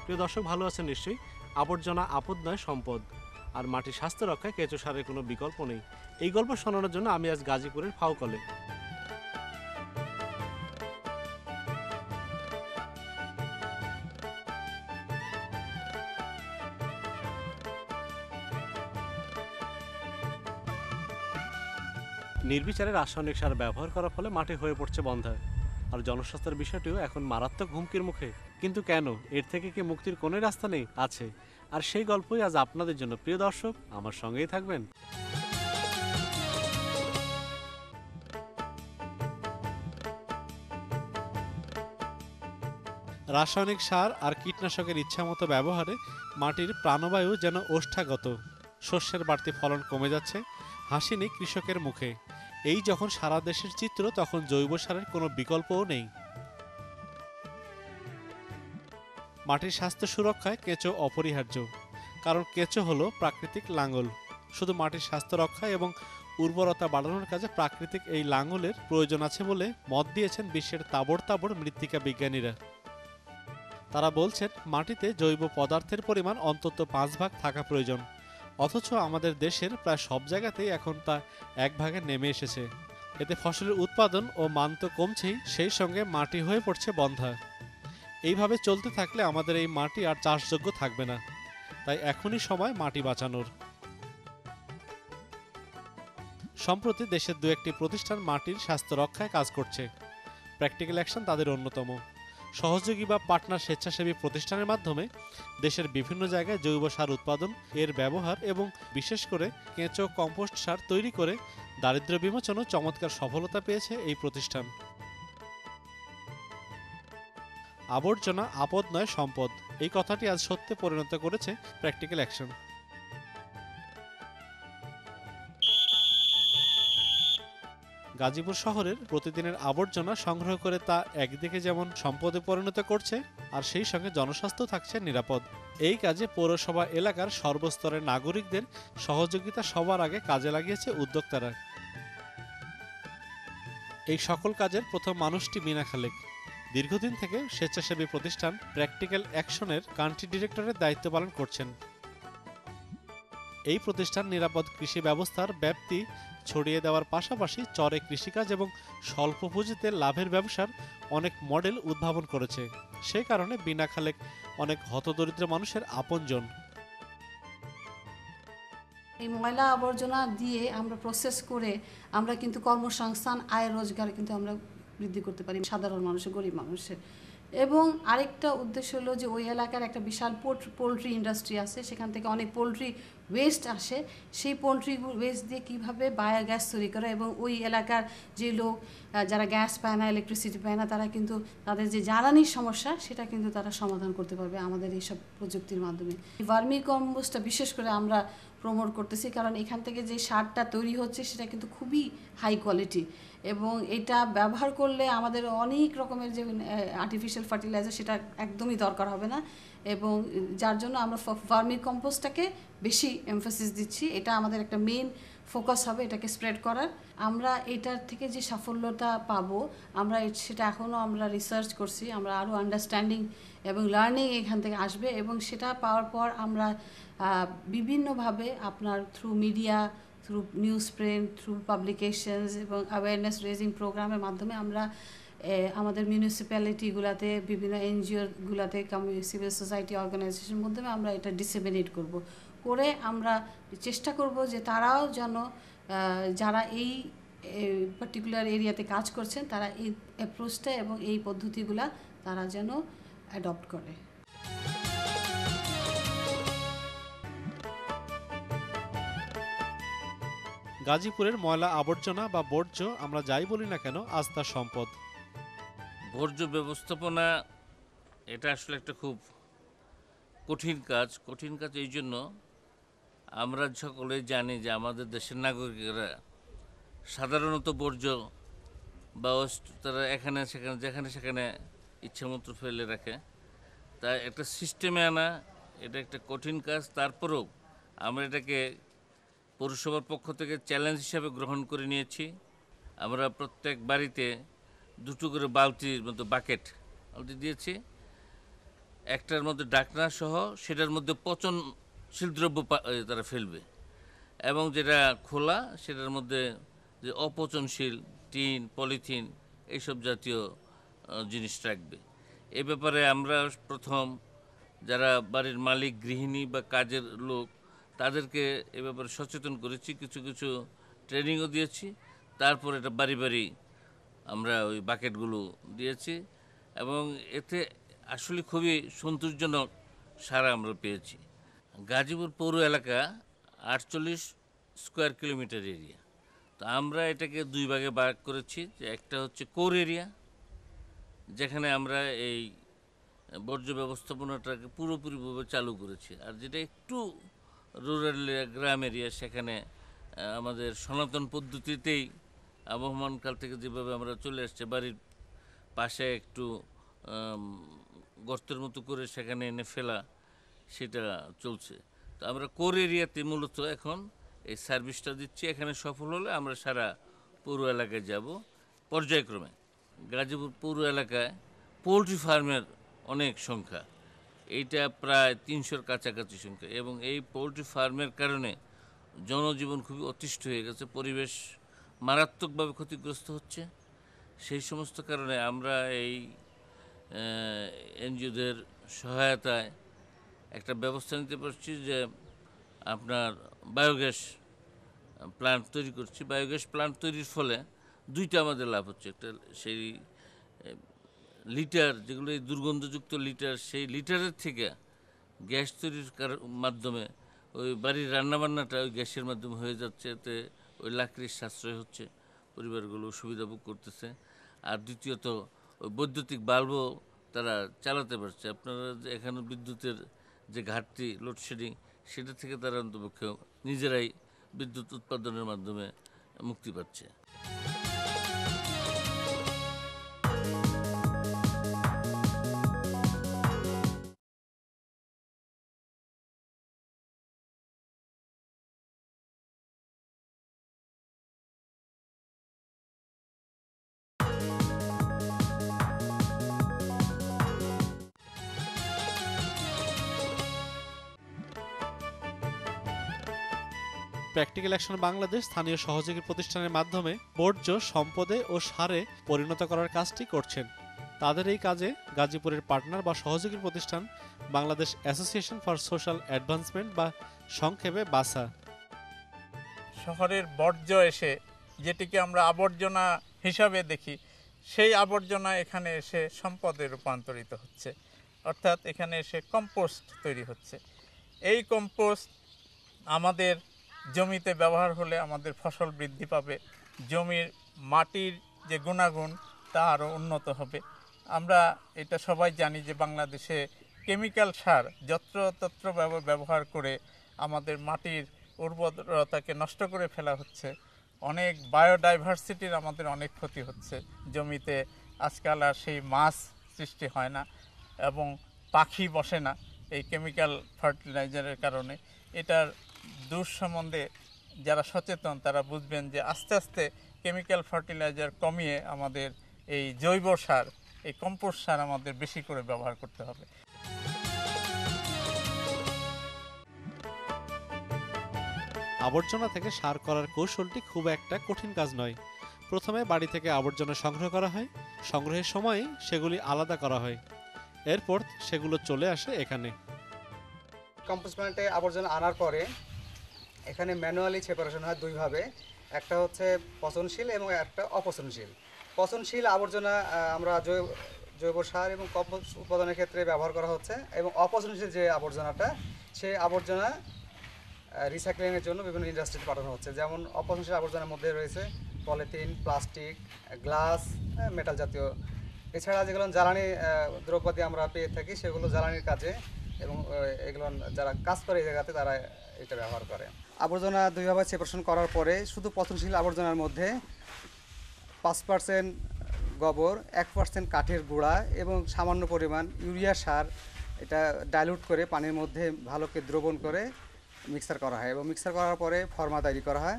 প্রিয় দর্শক, ভালো আছেন নিশ্চয়ই। আবর্জনা আপদ নয়, সম্পদ। আর মাটির স্বাস্থ্য রক্ষায় কেঁচো সারের কোনো বিকল্প নেই। এই গল্প শোনানোর জন্য আমি আজ গাজীপুরের ফাউকলে। নির্বিচারে রাসায়নিক সার ব্যবহার করার ফলে মাটি হয়ে পড়ছে বন্ধ্যা। আর জনস্বাস্থ্যের বিষয়টিও এখন মারাত্মক হুমকির মুখে। কিন্তু কেন? এর থেকে কি মুক্তির কোনো রাস্তা নেই? আছে। আর সেই গল্পই আজ আপনাদের জন্য। প্রিয় দর্শক, আমার সঙ্গেই থাকবেন। রাসায়নিক সার আর কীটনাশকের ইচ্ছামতো ব্যবহারে মাটির প্রাণবায়ু যেন ওষ্ঠাগত। শস্যের বাড়তি ফলন কমে যাচ্ছে, হাসি নেই কৃষকের মুখে। এই যখন সারা দেশের চিত্র, তখন জৈব সারের কোনো বিকল্পও নেই। মাটির স্বাস্থ্য সুরক্ষায় কেঁচো অপরিহার্য, কারণ কেঁচো হলো প্রাকৃতিক লাঙল। শুধু মাটির স্বাস্থ্য রক্ষা এবং উর্বরতা বাড়ানোর কাজে প্রাকৃতিক এই লাঙলের প্রয়োজন আছে বলে মত দিয়েছেন বিশ্বের তাবড় তাবড় মৃত্তিকা বিজ্ঞানীরা। তারা বলছেন মাটিতে জৈব পদার্থের পরিমাণ অন্তত 5 ভাগ থাকা প্রয়োজন, অথচ আমাদের দেশের প্রায় সব জায়গাতেই এখন তা 1 ভাগে নেমে এসেছে। এতে ফসলের উৎপাদন ও মান তো কমছেই, সেই সঙ্গে মাটি হয়ে পড়ছে বন্ধ্যা। এইভাবে চলতে থাকলে আমাদের এই মাটি আর চাষযোগ্য থাকবে না। তাই এখনই সময় মাটি বাঁচানোর। সম্প্রতি দেশের দু একটি প্রতিষ্ঠান মাটির স্বাস্থ্য রক্ষায় কাজ করছে। প্র্যাকটিক্যাল অ্যাকশন তাদের অন্যতম। সহযোগী বা পার্টনার স্বেচ্ছাসেবী প্রতিষ্ঠানের মাধ্যমে দেশের বিভিন্ন জায়গায় জৈব সার উৎপাদন, এর ব্যবহার এবং বিশেষ করে কেঁচো কম্পোস্ট সার তৈরি করে দারিদ্র্য বিমোচনও চমৎকার সফলতা পেয়েছে এই প্রতিষ্ঠান। আবর্জনা আপদ নয়, সম্পদ, এই কথাটি আজ সত্যে পরিণত করেছে প্র্যাকটিক্যাল অ্যাকশন। গাজীপুর শহরের প্রতিদিনের আবর্জনা সংগ্রহ করে তা একদিকে যেমন সম্পদে পরিণত করছে, আর সেই সঙ্গে জনস্বাস্থ্য থাকছে নিরাপদ। এই কাজে পৌরসভা এলাকার সর্বস্তরের নাগরিকদের সহযোগিতা সবার আগে কাজে লাগিয়েছে উদ্যোক্তারা। এই সকল কাজের প্রথম মানুষটি মিনা খালেক। দীর্ঘদিন থেকে স্বেচ্ছাসেবী প্রতিষ্ঠান প্র্যাকটিক্যাল অ্যাকশনের কান্ট্রি ডিরেক্টরের দায়িত্ব পালন করছেন। এই প্রতিষ্ঠান নিরাপদ কৃষি ব্যবস্থার ব্যাপ্তি ছড়িয়ে দেওয়ার পাশাপাশি চরে কৃষিকাজ এবং স্বল্প পুঁজিতে লাভের ব্যবসার অনেক মডেল উদ্ভাবন করেছে। সে কারণে বিনা খালেক অনেক হতদরিদ্র মানুষের আপনজন। এই ময়লা আবর্জনা দিয়ে আমরা প্রসেস করে আমরা কিন্তু কর্মসংস্থান, আয় রোজগার কিন্তু আমরা বৃদ্ধি করতে পারি সাধারণ মানুষের, গরিব মানুষের। এবং আরেকটা উদ্দেশ্য হলো যে ওই এলাকার একটা বিশাল পোলট্রি ইন্ডাস্ট্রি আছে, সেখান থেকে অনেক পোলট্রি ওয়েস্ট আসে। সেই পোলট্রি ওয়েস্ট দিয়ে কীভাবে বায়োগ্যাস তৈরি করা, এবং ওই এলাকার যে লোক যারা গ্যাস পায় না, ইলেকট্রিসিটি পায় না, তারা কিন্তু তাদের যে জ্বালানির সমস্যা সেটা কিন্তু তারা সমাধান করতে পারবে আমাদের এইসব প্রযুক্তির মাধ্যমে। ভার্মি কম্পোস্টটা বিশেষ করে আমরা প্রমোট করতেছি, কারণ এখান থেকে যে সারটা তৈরি হচ্ছে সেটা কিন্তু খুবই হাই কোয়ালিটি, এবং এটা ব্যবহার করলে আমাদের অনেক রকমের যে আর্টিফিশিয়াল ফার্টিলাইজার সেটা একদমই দরকার হবে না, এবং যার জন্য আমরা ভার্মি কম্পোস্টটাকে বেশি এমফাসিস দিচ্ছি। এটা আমাদের একটা মেন ফোকাস হবে এটাকে স্প্রেড করার। আমরা এটার থেকে যে সাফল্যতা পাবো আমরা সেটা এখনও আমরা রিসার্চ করছি, আমরা আরও আন্ডারস্ট্যান্ডিং এবং লার্নিং এখান থেকে আসবে, এবং সেটা পাওয়ার পর আমরা বিভিন্নভাবে আপনার through media, through news print, through publications এবং অ্যাওয়ারনেস রেজিং প্রোগ্রামের মাধ্যমে আমরা আমাদের মিউনিসিপ্যালিটিগুলোতে, বিভিন্ন এনজিওগুলোতে, সিভিল সোসাইটি অর্গানাইজেশনের মাধ্যমে আমরা এটা ডিসেমিনেট করে আমরা চেষ্টা করব যে তারাও যেন, যারা এই পার্টিকুলার এরিয়াতে কাজ করছেন, তারা এই অ্যাপ্রোচটা এবং এই পদ্ধতিগুলা তারা যেন অ্যাডপ্ট করে। গাজীপুরের ময়লা আবর্জনা বা বর্জ্য আমরা যাই বলি না কেন, আজ তার সম্পদ। বর্জ্য ব্যবস্থাপনা এটা আসলে একটা খুব কঠিন কাজ। এই জন্য আমরা সকলে জানি যে আমাদের দেশের নাগরিকেরা সাধারণত বর্জ্য বা তারা যেখানে সেখানে ইচ্ছামতো ফেলে রাখে। তাই একটা সিস্টেমে আনা এটা একটা কঠিন কাজ। তারপরেও আমরা এটাকে পৌরসভার পক্ষ থেকে চ্যালেঞ্জ হিসাবে গ্রহণ করে নিয়েছি। আমরা প্রত্যেক বাড়িতে 2টো করে বালতির মতো বাকেট দিয়েছি। একটার মধ্যে ডাকনা সহ সেটার মধ্যে পচনশীল দ্রব্য তারা ফেলবে, এবং যেটা খোলা সেটার মধ্যে যে অপচনশীল টিন, পলিথিন এইসব জাতীয় জিনিস রাখবে। এ ব্যাপারে আমরা প্রথম যারা বাড়ির মালিক, গৃহিণী বা কাজের লোক তাদেরকে এ ব্যাপারে সচেতন করেছি, কিছু কিছু ট্রেনিংও দিয়েছি। তারপর এটা বাড়ি বাড়ি আমরা ওই বাকেটগুলো দিয়েছি, এবং এতে আসলে খুবই সন্তোষজনক সাড়া আমরা পেয়েছি। গাজীপুর পৌর এলাকা 48 স্কোয়ার কিলোমিটার এরিয়া। তো আমরা এটাকে দুই ভাগে ভাগ করেছি, যে একটা হচ্ছে কোর এরিয়া, যেখানে আমরা এই বর্জ্য ব্যবস্থাপনাটাকে পুরোপুরিভাবে চালু করেছি, আর যেটা একটু রুরাল গ্রাম এরিয়া, সেখানে আমাদের সনাতন পদ্ধতিতেই আবহমানকাল থেকে যেভাবে আমরা চলে আসছি, বাড়ির পাশে একটু গর্তের মতো করে সেখানে এনে ফেলা, সেটা চলছে। তো আমরা কোর এরিয়াতে মূলত এখন এই সার্ভিসটা দিচ্ছি। এখানে সফল হলে আমরা সারা পৌর এলাকায় যাব পর্যায়ক্রমে। গাজীপুর পৌর এলাকায় পোলট্রি ফার্মের অনেক সংখ্যা, এইটা প্রায় 300-র কাছাকাছি সংখ্যা, এবং এই পোলট্রি ফার্মের কারণে জনজীবন খুবই অতিষ্ঠ হয়ে গেছে, পরিবেশ মারাত্মকভাবে ক্ষতিগ্রস্ত হচ্ছে। সেই সমস্ত কারণে আমরা এই এনজিওদের সহায়তায় একটা ব্যবস্থা নিতে পারছি, যে আপনার বায়োগ্যাস প্ল্যান্ট তৈরি করছি। বায়োগ্যাস প্ল্যান্ট তৈরির ফলে দুইটা আমাদের লাভ হচ্ছে। একটা সেই লিটার, যেগুলো এই দুর্গন্ধযুক্ত লিটার, সেই লিটারের থেকে গ্যাস তৈরির মাধ্যমে ওই বাড়ির রান্নাবান্নাটা ওই গ্যাসের মাধ্যমে হয়ে যাচ্ছে, এতে ওই লাকড়ির সাশ্রয় হচ্ছে, পরিবারগুলো সুবিধা ভোগ করতেছে। আর দ্বিতীয়ত ওই বৈদ্যুতিক বাল্বও তারা চালাতে পারছে। আপনারা যে এখানে বিদ্যুতের যে ঘাটতি, লোডশেডিং, সেটা থেকে তারা অন্তপক্ষে নিজেরাই বিদ্যুৎ উৎপাদনের মাধ্যমে মুক্তি পাচ্ছে। প্র্যাকটিক্যাল অ্যাকশন বাংলাদেশ স্থানীয় সহযোগী প্রতিষ্ঠানের মাধ্যমে বর্জ্য সম্পদে ও সারে পরিণত করার কাজটি করছেন। তাদের এই কাজে গাজীপুরের পার্টনার বা সহযোগী প্রতিষ্ঠান Bangladesh association for social advancement বা সংক্ষেপে বাসা। শহরের বর্জ্য এসে যেটিকে আমরা আবর্জনা হিসাবে দেখি, সেই আবর্জনা এখানে এসে সম্পদে রূপান্তরিত হচ্ছে, অর্থাৎ এখানে এসে কম্পোস্ট তৈরি হচ্ছে। এই কম্পোস্ট আমাদের জমিতে ব্যবহার হলে আমাদের ফসল বৃদ্ধি পাবে, জমির মাটির যে গুণাগুণ তা আরও উন্নত হবে। আমরা এটা সবাই জানি যে বাংলাদেশে কেমিক্যাল সার যত্রতত্র ব্যবহার করে আমাদের মাটির উর্বরতাকে নষ্ট করে ফেলা হচ্ছে। অনেক বায়োডাইভার্সিটির আমাদের অনেক ক্ষতি হচ্ছে। জমিতে আজকাল আর সেই মাছ সৃষ্টি হয় না এবং পাখি বসে না এই কেমিক্যাল ফার্টিলাইজারের কারণে। এটার দুঃসম্বন্ধে যারা সচেতন তারা বুঝবেন যে আস্তে আস্তে কেমিক্যাল ফার্টিলাইজার কমিয়ে আমাদের এই জৈব সার, এই কম্পোস্ট সার আমাদের বেশি করে ব্যবহার করতে হবে। আবর্জনা থেকে সার করার কৌশলটি খুব একটা কঠিন কাজ নয়। প্রথমে বাড়ি থেকে আবর্জনা সংগ্রহ করা হয়, সংগ্রহের সময় সেগুলি আলাদা করা হয়, এরপর সেগুলো চলে আসে এখানে। কম্পোস্ট প্ল্যান্টে আবর্জনা আনার পরে এখানে ম্যানুয়ালি সেপারেশন হয় দুইভাবে, একটা হচ্ছে পচনশীল এবং একটা অপচনশীল। পচনশীল আবর্জনা আমরা জৈব সার এবং কম্পোস্ট উৎপাদনের ক্ষেত্রে ব্যবহার করা হচ্ছে, এবং অপচনশীল যে আবর্জনাটা, সেই আবর্জনা রিসাইক্লিংয়ের জন্য বিভিন্ন ইন্ডাস্ট্রিতে পাঠানো হচ্ছে। যেমন অপচনশীল আবর্জনার মধ্যে রয়েছে পলিথিন, প্লাস্টিক, গ্লাস, মেটাল জাতীয়। এছাড়া যেগুলো জ্বালানি দ্রব্যাদি আমরা পেয়ে থাকি সেগুলো জ্বালানির কাজে, এবং এগুলো যারা কাজ করে এই জায়গাতে তারা এটা ব্যবহার করে। আবর্জনা দুইভাবে সেপারেশন করার পরে শুধু পচনশীল আবর্জনার মধ্যে 5% গোবর, 1% কাঠের গুঁড়া এবং সামান্য পরিমাণ ইউরিয়া সার এটা ডাইলুট করে পানির মধ্যে ভালোকে দ্রবণ করে মিক্সার করা হয়, এবং মিক্সার করার পরে ফর্মা তৈরি করা হয়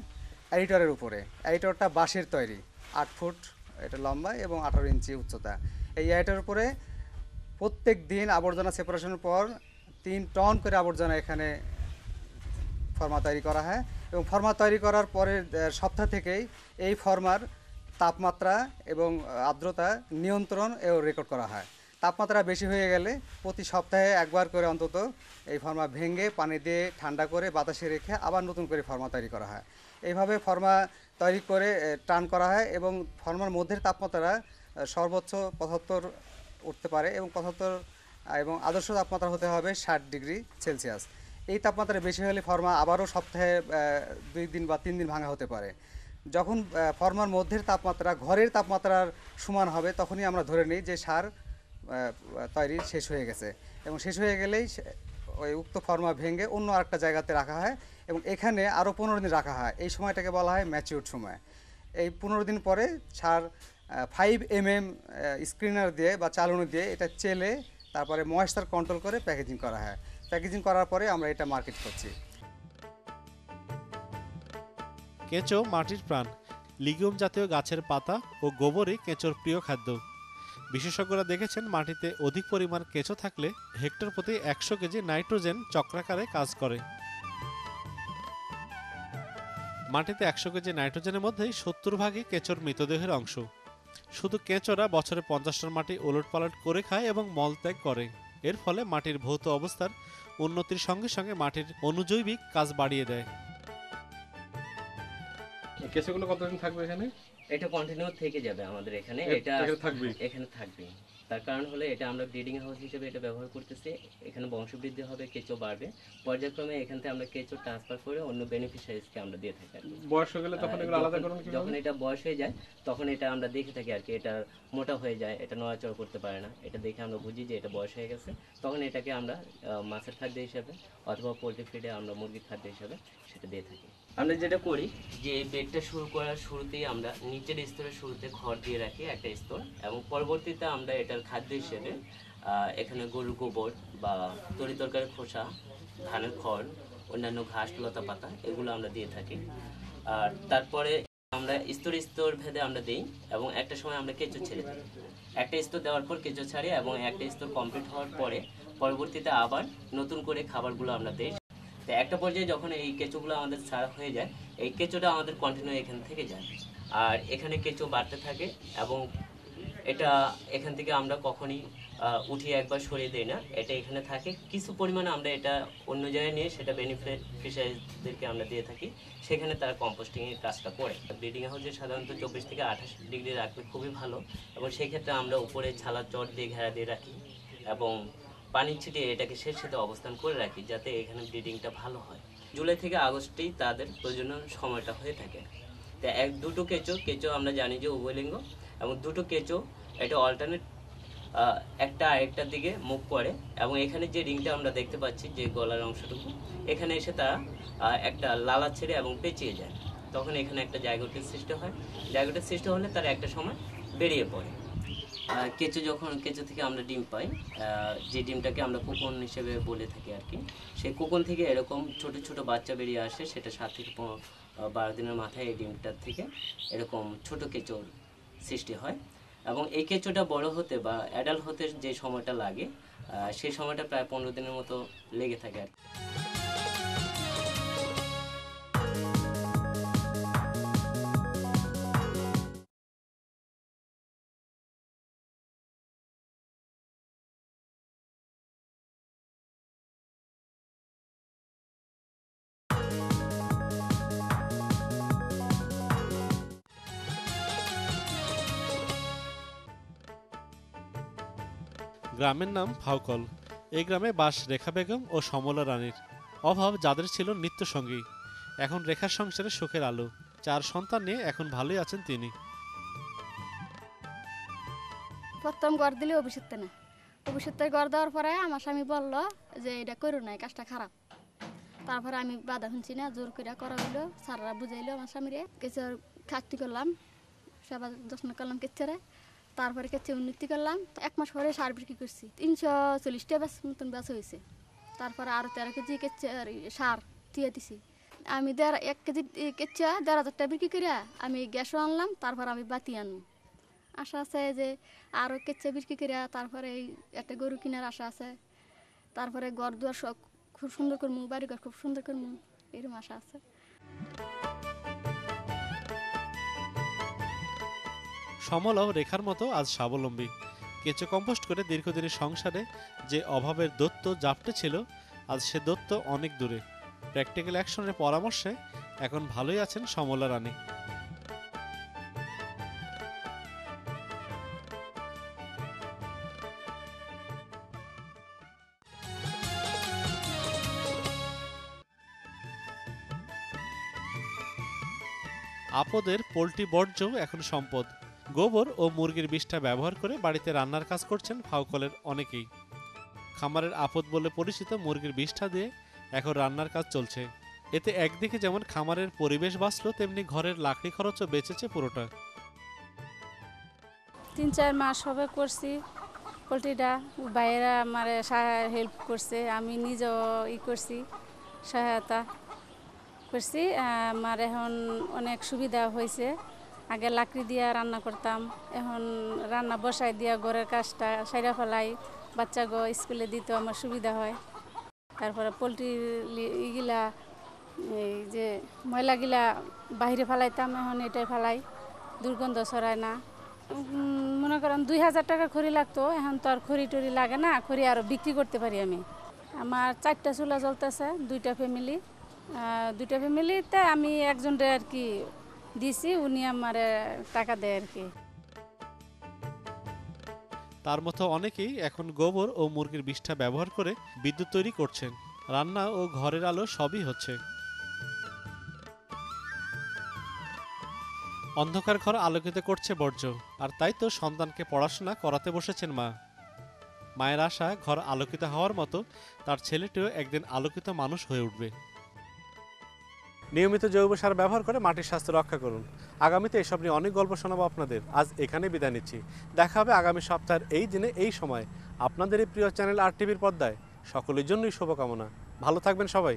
অ্যাডিটরের উপরে। অ্যাডিটরটা বাঁশের তৈরি, 8 ফুট এটা লম্বা এবং 18 ইঞ্চি উচ্চতা। এই অ্যাডিটরের উপরে প্রত্যেক দিন আবর্জনা সেপারেশনের পর 3 টন করে আবর্জনা এখানে ফর্মা তৈরি করা হয় এবং ফর্মা তৈরি করার পরের সপ্তাহ থেকেই এই ফর্মার তাপমাত্রা এবং আর্দ্রতা নিয়ন্ত্রণ ও রেকর্ড করা হয়। তাপমাত্রা বেশি হয়ে গেলে প্রতি সপ্তাহে একবার করে অন্তত এই ফর্মা ভেঙে পানি দিয়ে ঠান্ডা করে বাতাসে রেখে আবার নতুন করে ফর্মা তৈরি করা হয়। এইভাবে ফর্মা তৈরি করে টান করা হয় এবং ফর্মার মধ্যের তাপমাত্রা সর্বোচ্চ 75 উঠতে পারে এবং 75 এবং আদর্শ তাপমাত্রা হতে হবে 60 ডিগ্রি সেলসিয়াস। এই তাপমাত্রা বেশি হলে ফর্মা আবারও সপ্তাহে 2 দিন বা 3 দিন ভাঙা হতে পারে। যখন ফর্মার মধ্যের তাপমাত্রা ঘরের তাপমাত্রার সমান হবে তখনই আমরা ধরে নিই যে সার তৈরি শেষ হয়ে গেছে এবং শেষ হয়ে গেলেই ওই উক্ত ফর্মা ভেঙে অন্য আরেকটা জায়গাতে রাখা হয় এবং এখানে আরও 15 দিন রাখা হয়। এই সময়টাকে বলা হয় ম্যাচিউরড সময়। এই 15 দিন পরে সার 5 mm স্ক্রিনার দিয়ে বা চালনি দিয়ে এটা চেলে তারপরে ময়েশ্চার কন্ট্রোল করে প্যাকেজিং করা হয়। প্যাকেজিং করার পরে আমরা এটা মার্কেট করছি। কেঁচো মাটির প্রাণ। লিগিউম জাতীয় গাছের পাতা ও গোবরই কেঁচোর প্রিয় খাদ্য। বিশেষজ্ঞরা দেখেছেন মাটিতে অধিক পরিমাণ কেঁচো থাকলে হেক্টর প্রতি 100 কেজি নাইট্রোজেন চক্রাকারে কাজ করে। মাটিতে 100 কেজি নাইট্রোজেনের মধ্যেই 70 ভাগই কেঁচোর মৃতদেহের অংশ। শুধু কেঁচোরা বছরে 50 টন মাটি ওলটপালট করে খায় এবং মলত্যাগ করে। এর ফলে মাটির ভৌত অবস্থার উন্নতির সঙ্গে সঙ্গে মাটির অনুজৈবিক কাজ বাড়িয়ে দেয়। কেঁচোগুলো কতদিন থাকবে এখানে? এটা কন্টিনিউ থেকে যাবে আমাদের এখানে, এটা এখানে থাকবে। তার কারণ হলো এটা আমরা ব্রিডিং হাউস হিসেবে এটা ব্যবহার করতেছি। এখানে বংশবৃদ্ধি হবে, কেঁচো বাড়বে, পর্যায়ক্রমে এখান থেকে আমরা কেঁচো ট্রান্সফার করে অন্য বেনিফিশিয়ারিজকে আমরা দিয়ে থাকি। বয়স হয়ে গেলে তখন এগুলো আলাদা করুন কিভাবে? যখন এটা বয়স হয়ে যায় তখন এটা আমরা দেখে থাকি আর কি, এটা মোটা হয়ে যায়, এটা নড়াচড়া করতে পারে না, এটা দেখে আমরা বুঝি যে এটা বয়স হয়ে গেছে। তখন এটাকে আমরা মাছের খাদ্য হিসাবে অথবা পোলট্রি ফিডে আমরা মুরগির খাদ্য হিসাবে সেটা দিয়ে থাকি। আমরা যেটা করি যে এই বেডটা শুরু করার শুরুতেই আমরা নিচের স্তরের শুরুতে খড় দিয়ে রাখি একটা স্তর, এবং পরবর্তীতে আমরা এটার খাদ্য হিসেবে এখানে গরুর গোবর বা তরি তরকারির খোসা, ধানের খড়, অন্যান্য ঘাস লতা পাতা এগুলো আমরা দিয়ে থাকি। আর তারপরে আমরা স্তর ভেদে আমরা দিই এবং একটা সময় আমরা কেঁচো ছেড়ে দিই। একটা স্তর দেওয়ার পর কেঁচো ছাড়ি এবং একটা স্তর কমপ্লিট হওয়ার পরে পরবর্তীতে আবার নতুন করে খাবারগুলো আমরা দিই। তো একটা পর্যায়ে যখন এই কেঁচোগুলো আমাদের ছাড়া হয়ে যায়, এই কেঁচোটা আমাদের কন্টিনিউ এখান থেকে যায় আর এখানে কেঁচো বাড়তে থাকে এবং এটা এখান থেকে আমরা কখনই উঠিয়ে একবার সরিয়ে দিই না, এটা এখানে থাকে। কিছু পরিমাণে আমরা এটা অন্য জায়গায় নিয়ে সেটা বেনিফিশিয়ারিদেরকে আমরা দিয়ে থাকি, সেখানে তারা কম্পোস্টিংয়ের কাজটা করে। ব্রিডিং হাউসে সাধারণত 24 থেকে 28 ডিগ্রি রাখলে খুবই ভালো, এবং সেই ক্ষেত্রে আমরা উপরে ছালার চট দিয়ে ঘেরা দিয়ে রাখি এবং পানি ছিটিয়ে এটাকে স্বেচ্ছাতে অবস্থান করে রাখি যাতে এখানে ব্রিডিংটা ভালো হয়। জুলাই থেকে আগস্টেই তাদের প্রজনন সময়টা হয়ে থাকে। তো দুটো কেঁচো আমরা জানি যে উভয়লিঙ্গ, এবং দুটো কেঁচো এটা অল্টারনেট একটা আরেকটার দিকে মুভ করে, এবং এখানে যে রিংটা আমরা দেখতে পাচ্ছি যে গলার অংশটুকু, এখানে এসে তারা একটা লালা ছেড়ে এবং পেঁচিয়ে যায়। তখন এখানে একটা জায়গাটির সৃষ্টি হয়, জায়গাটির সৃষ্টি হলে তারা একটা সময় বেরিয়ে পড়ে। কেঁচো থেকে আমরা ডিম পাই, যে ডিমটাকে আমরা কোকন হিসেবে বলে থাকি আর কি। সেই কোকন থেকে এরকম ছোট ছোট বাচ্চা বেরিয়ে আসে, সেটা 7 থেকে 12 দিনের মাথায় এই ডিমটার থেকে এরকম ছোট কেঁচোর সৃষ্টি হয়, এবং এই কেঁচোটা বড় হতে বা অ্যাডাল্ট হতে যে সময়টা লাগে সেই সময়টা প্রায় 15 দিনের মতো লেগে থাকে আর কি। গ্রামের নাম ফাউকল। এই গ্রামে বাস রেখা বেগম ও সমলা রানীর। অভাব যাদের ছিল নিত্যসঙ্গী, এখন রেখার সংসারে সুখের আলো। 4 সন্তান নিয়ে এখন ভালোই আছেন তিনি। প্রথম গড় দিলে অভিষেকের গড় দেওয়ার পরে আমার স্বামী বললো যে এটা করো না, কাজটা খারাপ। তারপরে আমি বাধা শুনছি না, জোর করে করা হইলো, স্যাররা বুঝাইলো আমার স্বামীরে। কেঁচোর খাটতি করলাম, সেবা যত্ন করলাম কেঁচোরে, তারপরে কেঁচো উন্নতি করলাম। 1 মাস পরে সার বিক্রি করছি, 340টা মতন বেচা হয়েছে। তারপরে আরও 13 কেজি সার দিয়ে দিছি। আমি 1 কেজি কেঁচো 1500 টাকা বিক্রি করে আমি গ্যাসও আনলাম, তারপর আমি বাতি আনবো। আশা আছে যে আরও কেঁচে বিক্রি করে তারপরে এই একটা গরু কেনার আশা আছে, তারপরে ঘর দুয়ার সব খুব সুন্দর করবো, বাড়িঘর খুব সুন্দর করবো, এরকম আশা আছে। সমলাও রেখার মতো আজ স্বাবলম্বী। কেঁচো কম্পোস্ট করে দীর্ঘদিনের সংসারে যে অভাবের দৈত্য জাপটে ছিল, আজ সে দৈত্য অনেক দূরে। প্র্যাকটিক্যাল অ্যাকশনের পরামর্শে এখন ভালোই আছেন সমলা রানী। আপদের পোল্ট্রি বর্জ্য এখন সম্পদ। গোবর ও মুরগির বিষটা ব্যবহার করে বাড়িতে রান্নার কাজ করছেন ফাউকলের অনেকেই। খামারের আপদ বলে পরিচিত মুরগির বিষটা দিয়ে এখন রান্নার কাজ চলছে। এতে একদিকে যেমন খামারের পরিবেশ বাঁচল, তেমনি ঘরের লাকড়ি খরচও বেঁচেছে পুরোটা। 3-4 মাস হবে করছি পোলট্রিটা, বাইরে আমার হেল্প করছে, আমি নিজেও করছি, সহায়তা করছি। আমার এখন অনেক সুবিধা হয়েছে। আগে লাকড়ি দিয়ে রান্না করতাম, এখন রান্না বসাই দিয়া ঘরের কাজটা সাইরা ফেলাই, বাচ্চাগো স্কুলে দিতে আমার সুবিধা হয়। তারপরে পোলট্রির ইগুলা এই যে ময়লাগুলা বাইরে ফেলাইতাম, এখন এটাই ফেলাই, দুর্গন্ধ ছড়ায় না। মনে করেন 2000 টাকা খড়ি লাগতো, এখন তো আর খড়ি টড়ি লাগে না, খড়ি আরও বিক্রি করতে পারি আমি। আমার 4টা চুলা জ্বলতেছে, 2টা ফ্যামিলি, 2টা ফ্যামিলিতে আমি একজনটা আর কি দিছি, উনি আমার টাকা দেয় আর কি। তার মতো অনেকেই এখন গোবর ও মুরগির বিষটা ব্যবহার করে বিদ্যুৎ তৈরি করছেন। রান্না ও ঘরের আলো সবই হচ্ছে। অন্ধকার ঘর আলোকিত করছে বর্জ্য, আর তাই তো সন্তানকে পড়াশোনা করাতে বসেছেন মা। মায়ের আশা ঘর আলোকিত হওয়ার মতো তার ছেলেটিও একদিন আলোকিত মানুষ হয়ে উঠবে। নিয়মিত জৈব সার ব্যবহার করে মাটির স্বাস্থ্য রক্ষা করুন। আগামীতে এসব নিয়ে অনেক গল্প শোনাবো আপনাদের। আজ এখানে বিদায় নিচ্ছি। দেখা হবে আগামী সপ্তাহের এই দিনে এই সময় আপনাদের এই প্রিয় চ্যানেল আর টিভির পর্দায়। সকলের জন্যই শুভকামনা। ভালো থাকবেন সবাই।